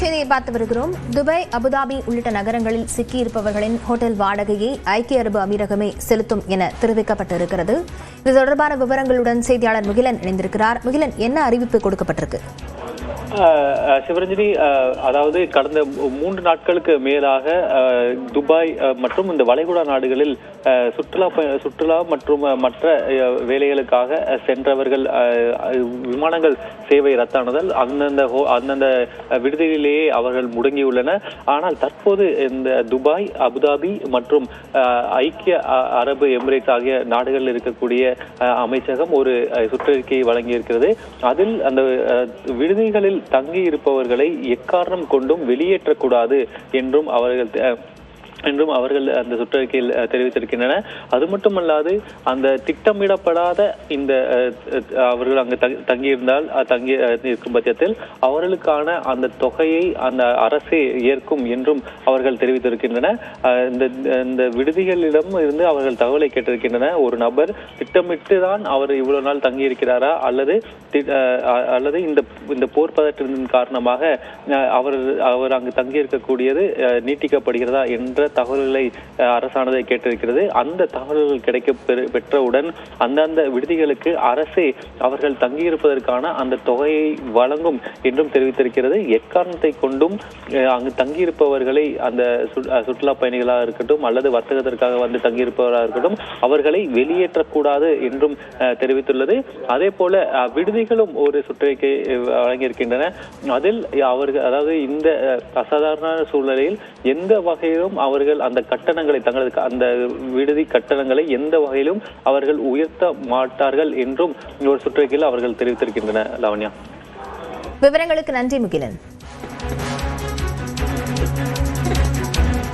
செய்தியை பார்த்து வருகிறோம். துபாய், அபுதாபி உள்ளிட்ட நகரங்களில் சிக்கியிருப்பவர்களின் ஹோட்டல் வாடகையை ஐக்கிய அரபு அமீரகமே செலுத்தும் என தெரிவிக்கப்பட்டிருக்கிறது. இது தொடர்பான விவரங்களுடன் செய்தியாளர் முகிலன் இணைந்திருக்கிறார். முகிலன், என்ன அறிவிப்பு கொடுக்கப்பட்டிருக்கு? சிவரஞ்சனி, அதாவது கடந்த 3 நாட்களுக்கு மேலாக துபாய் மற்றும் இந்த வளைகுடா நாடுகளில் சுற்றுலா மற்றும் மற்ற வேலைகளுக்காக சென்றவர்கள் விமானங்கள் சேவை ரத்தானதால் அந்தந்த விடுதிகளிலேயே அவர்கள் முடங்கியுள்ளனர். ஆனால் தற்போது இந்த துபாய், அபுதாபி மற்றும் ஐக்கிய அரபு எமிரேட்ஸ் ஆகிய நாடுகளில் இருக்கக்கூடிய அமைச்சகம் ஒரு சுற்றறிக்கையை வழங்கியிருக்கிறது. அதில் அந்த விடுதிகளில் தங்கி இருப்பவர்களை எக்காரணம் கொண்டும் வெளியேற்றக்கூடாது என்றும் அவர்கள் அந்த சுற்றறிக்கையில் தெரிவித்திருக்கின்றனர். அது மட்டுமல்லாது அந்த திட்டமிடப்படாத இந்த அவர்கள் அங்கு தங்கியிருந்தால் இருக்கும் பட்சத்தில் அவர்களுக்கான அந்த தொகையை அந்த அரசே ஏற்கும் என்றும் அவர்கள் தெரிவித்திருக்கின்றனர். இந்த விடுதிகளிடம் இருந்து அவர்கள் தகவலை கேட்டிருக்கின்றனர். ஒரு நபர் திட்டமிட்டு தான் அவர் இவ்வளவு நாள் தங்கியிருக்கிறாரா அல்லது இந்த போர் பதற்றத்தின் காரணமாக அவர் அங்கு தங்கியிருக்கக்கூடியது நீட்டிக்கப்படுகிறதா என்ற தகவல்களை அரசானதை கேட்டிருக்கிறது. அந்த தகவல்கள் கிடைக்க பெற்றவுடன் அந்தந்த விடுதிகளுக்கு அரசே அவர்கள் தங்கியிருப்பதற்கான அந்த தொகையை வழங்கும் என்றும் தெரிவித்திருக்கிறது. எக்காரணத்தை கொண்டும் அங்கு தங்கியிருப்பவர்களை அந்த சுற்றுலா பயணிகளாக இருக்கட்டும் அல்லது வர்த்தகத்திற்காக வந்து தங்கியிருப்பவராக இருக்கட்டும் அவர்களை வெளியேற்றக்கூடாது என்றும் தெரிவித்துள்ளது. அதே போல விடுதிகளும் ஒரு சுற்றறிக்கை வழங்கியிருக்கின்றன. அதில் அவர்கள், அதாவது இந்த அசாதாரண சூழ்நிலையில் எந்த வகையிலும் அவர்கள் அந்த கட்டணங்களை, தங்களது அந்த விடுதி கட்டணங்களை எந்த வகையிலும் அவர்கள் உயர்த்த மாட்டார்கள் என்றும் ஒரு சுற்றறிக்கையில் அவர்கள் தெரிவித்திருக்கின்றனர். லாவண்யா, விவரங்களுக்கு நன்றி முகிலன்.